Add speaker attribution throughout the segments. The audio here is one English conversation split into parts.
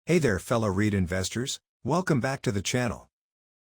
Speaker 1: Hey there fellow REIT investors, welcome back to the channel.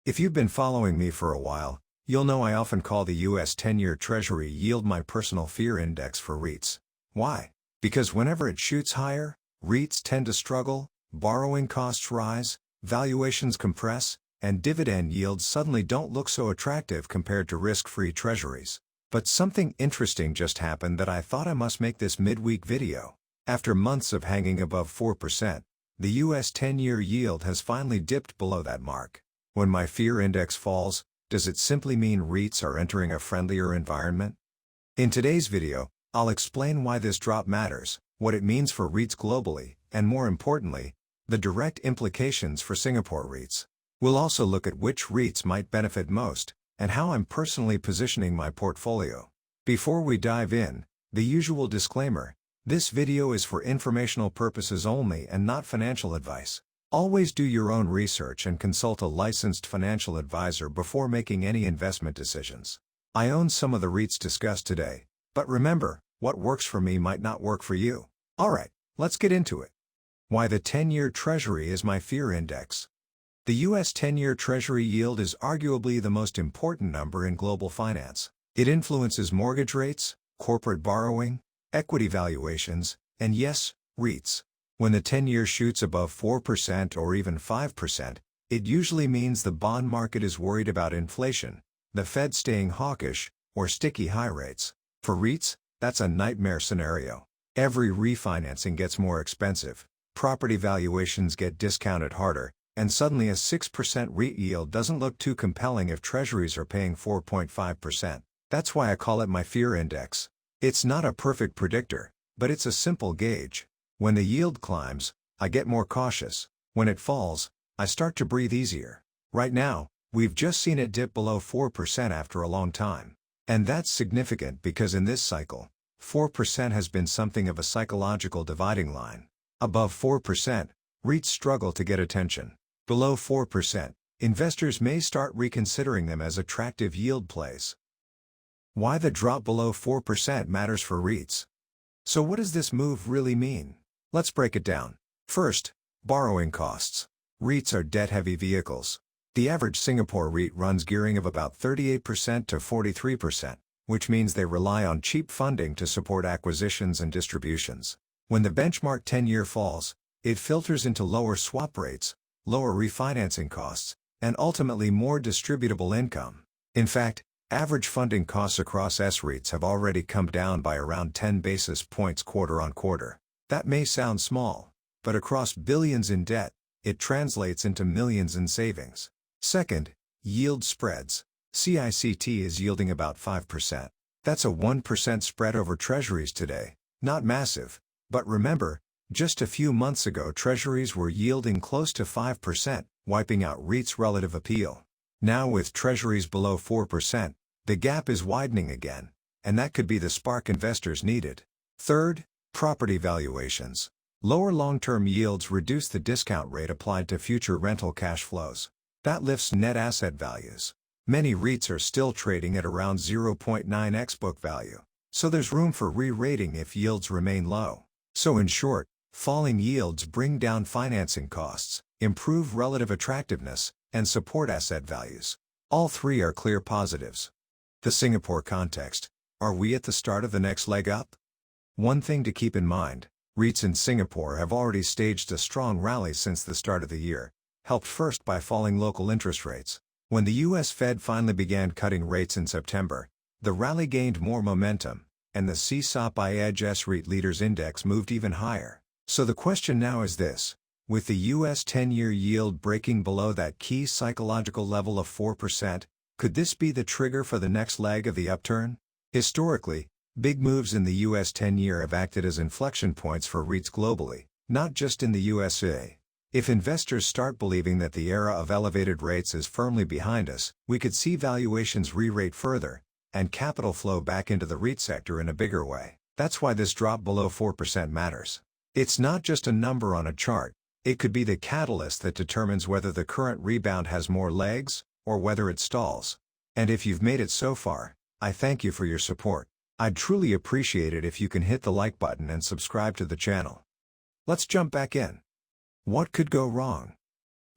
Speaker 1: If you've been following me for a while, you'll know I often call the US 10-year Treasury yield my personal fear index for REITs. Why? Because whenever it shoots higher, REITs tend to struggle, borrowing costs rise, valuations compress, and dividend yields suddenly don't look so attractive compared to risk-free Treasuries. But something interesting just happened that I thought I must make this midweek video. After months of hanging above 4%, the US 10-year yield has finally dipped below that mark. When my fear index falls, does it simply mean REITs are entering a friendlier environment? In today's video, I'll explain why this drop matters, what it means for REITs globally, and more importantly, the direct implications for Singapore REITs. We'll also look at which REITs might benefit most, and how I'm personally positioning my portfolio. Before we dive in, the usual disclaimer: this video is for informational purposes only and not financial advice. Always do your own research and consult a licensed financial advisor before making any investment decisions. I own some of the REITs discussed today, but remember, what works for me might not work for you. Alright, let's get into it. Why the 10-year Treasury is my fear index. The US 10-year Treasury yield is arguably the most important number in global finance. It influences mortgage rates, corporate borrowing, equity valuations, and yes, REITs. When the 10-year shoots above 4% or even 5%, it usually means the bond market is worried about inflation, the Fed staying hawkish, or sticky high rates. For REITs, that's a nightmare scenario. Every refinancing gets more expensive, property valuations get discounted harder, and suddenly a 6% REIT yield doesn't look too compelling if Treasuries are paying 4.5%. That's why I call it my fear index. It's not a perfect predictor, but it's a simple gauge. When the yield climbs, I get more cautious. When it falls, I start to breathe easier. Right now, we've just seen it dip below 4% after a long time. And that's significant because in this cycle, 4% has been something of a psychological dividing line. Above 4%, REITs struggle to get attention. Below 4%, investors may start reconsidering them as attractive yield plays. Why the drop below 4% matters for REITs. So what does this move really mean? Let's break it down. First, borrowing costs. REITs are debt-heavy vehicles. The average Singapore REIT runs gearing of about 38% to 43%, which means they rely on cheap funding to support acquisitions and distributions. When the benchmark 10-year falls, it filters into lower swap rates, lower refinancing costs, and ultimately more distributable income. In fact, average funding costs across S-REITs have already come down by around 10 basis points quarter on quarter. That may sound small, but across billions in debt, it translates into millions in savings. Second, yield spreads. CICT is yielding about 5%. That's a 1% spread over Treasuries today. Not massive, but remember, just a few months ago Treasuries were yielding close to 5%, wiping out REITs' relative appeal. Now with Treasuries below 4%, the gap is widening again, and that could be the spark investors needed. Third, property valuations. Lower long-term yields reduce the discount rate applied to future rental cash flows. That lifts net asset values. Many REITs are still trading at around 0.9x book value, so there's room for re-rating if yields remain low. So in short, falling yields bring down financing costs, improve relative attractiveness, and support asset values. All three are clear positives. The Singapore context. Are we at the start of the next leg up? One thing to keep in mind, REITs in Singapore have already staged a strong rally since the start of the year, helped first by falling local interest rates. When the US Fed finally began cutting rates in September, the rally gained more momentum, and the CSOP Edge S-REIT Leaders Index moved even higher. So the question now is this: with the US 10-year yield breaking below that key psychological level of 4%, could this be the trigger for the next leg of the upturn? Historically, big moves in the US 10-year have acted as inflection points for REITs globally, not just in the USA. If investors start believing that the era of elevated rates is firmly behind us, we could see valuations re-rate further, and capital flow back into the REIT sector in a bigger way. That's why this drop below 4% matters. It's not just a number on a chart. It could be the catalyst that determines whether the current rebound has more legs, or whether it stalls. And if you've made it so far, I thank you for your support. I'd truly appreciate it if you can hit the like button and subscribe to the channel. Let's jump back in. What could go wrong?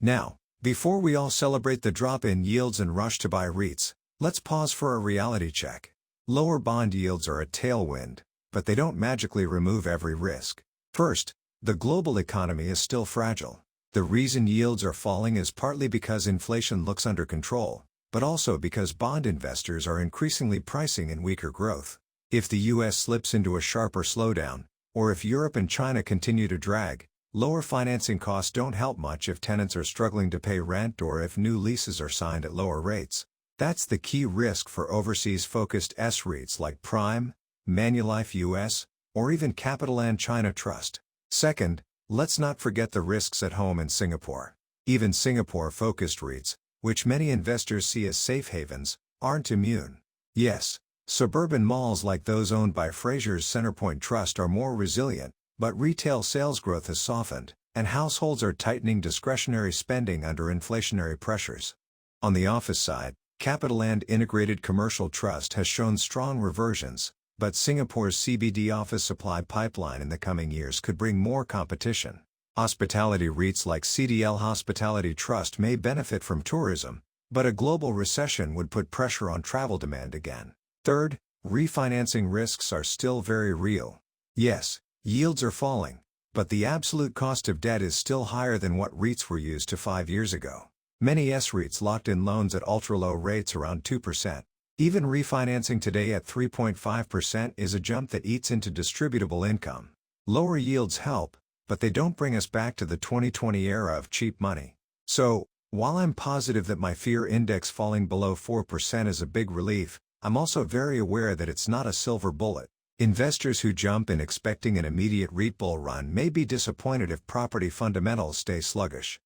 Speaker 1: Now, before we all celebrate the drop in yields and rush to buy REITs, let's pause for a reality check. Lower bond yields are a tailwind, but they don't magically remove every risk. First, the global economy is still fragile. The reason yields are falling is partly because inflation looks under control, but also because bond investors are increasingly pricing in weaker growth. If the US slips into a sharper slowdown, or if Europe and China continue to drag, lower financing costs don't help much if tenants are struggling to pay rent or if new leases are signed at lower rates. That's the key risk for overseas-focused S-REITs like Prime, Manulife US, or even CapitaLand China Trust. Second, let's not forget the risks at home in Singapore. Even Singapore-focused REITs, which many investors see as safe havens, aren't immune. Yes, suburban malls like those owned by Fraser's Centrepoint Trust are more resilient, but retail sales growth has softened, and households are tightening discretionary spending under inflationary pressures. On the office side, CapitaLand Integrated Commercial Trust has shown strong reversions, but Singapore's CBD office supply pipeline in the coming years could bring more competition. Hospitality REITs like CDL Hospitality Trust may benefit from tourism, but a global recession would put pressure on travel demand again. Third, refinancing risks are still very real. Yes, yields are falling, but the absolute cost of debt is still higher than what REITs were used to 5 years ago. Many S-REITs locked in loans at ultra-low rates around 2%. Even refinancing today at 3.5% is a jump that eats into distributable income. Lower yields help, but they don't bring us back to the 2020 era of cheap money. So, while I'm positive that my fear index falling below 4% is a big relief, I'm also very aware that it's not a silver bullet. Investors who jump in expecting an immediate REIT bull run may be disappointed if property fundamentals stay sluggish.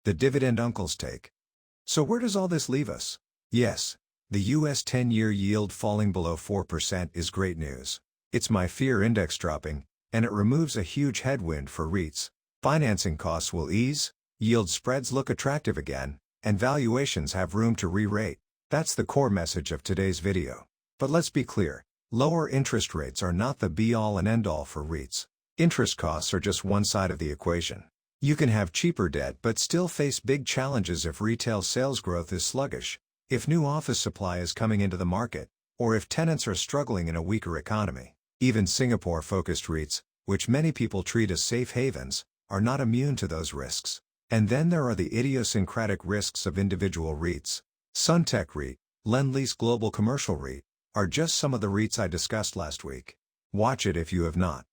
Speaker 1: The Dividend Uncle's take. So where does all this leave us? Yes, the US 10-year yield falling below 4% is great news. It's my fear index dropping, and it removes a huge headwind for REITs. Financing costs will ease, yield spreads look attractive again, and valuations have room to re-rate. That's the core message of today's video. But let's be clear, lower interest rates are not the be-all and end-all for REITs. Interest costs are just one side of the equation. You can have cheaper debt but still face big challenges if retail sales growth is sluggish, if new office supply is coming into the market, or if tenants are struggling in a weaker economy. Even Singapore-focused REITs, which many people treat as safe havens, are not immune to those risks. And then there are the idiosyncratic risks of individual REITs. Suntec REIT, Lend-Lease Global Commercial REIT, are just some of the REITs I discussed last week. Watch it if you have not.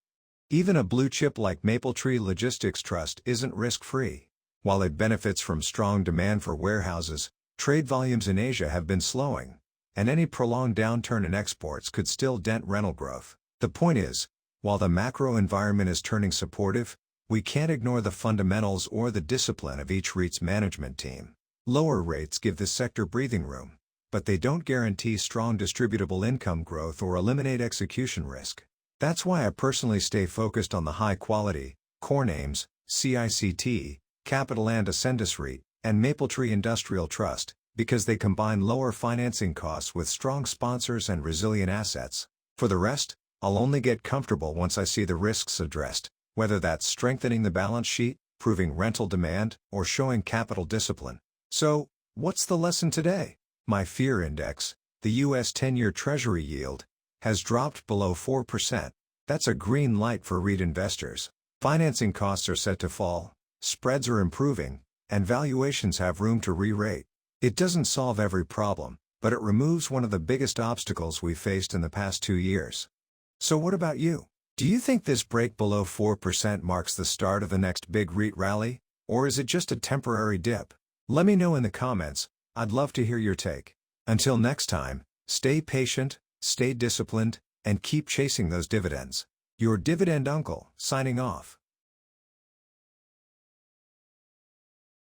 Speaker 1: Even a blue chip like Mapletree Logistics Trust isn't risk-free. While it benefits from strong demand for warehouses, trade volumes in Asia have been slowing, and any prolonged downturn in exports could still dent rental growth. The point is, while the macro environment is turning supportive, we can't ignore the fundamentals or the discipline of each REIT's management team. Lower rates give this sector breathing room, but they don't guarantee strong distributable income growth or eliminate execution risk. That's why I personally stay focused on the high-quality, core names, CICT, CapitaLand Ascendus REIT, and Mapletree Industrial Trust, because they combine lower financing costs with strong sponsors and resilient assets. For the rest, I'll only get comfortable once I see the risks addressed, whether that's strengthening the balance sheet, proving rental demand, or showing capital discipline. So, what's the lesson today? My fear index, the US 10-year Treasury yield, has dropped below 4%. That's a green light for REIT investors. Financing costs are set to fall, spreads are improving, and valuations have room to re-rate. It doesn't solve every problem, but it removes one of the biggest obstacles we've faced in the past 2 years. So what about you? Do you think this break below 4% marks the start of the next big REIT rally, or is it just a temporary dip? Let me know in the comments. I'd love to hear your take. Until next time, stay patient, stay disciplined, and keep chasing those dividends. Your Dividend Uncle, signing off.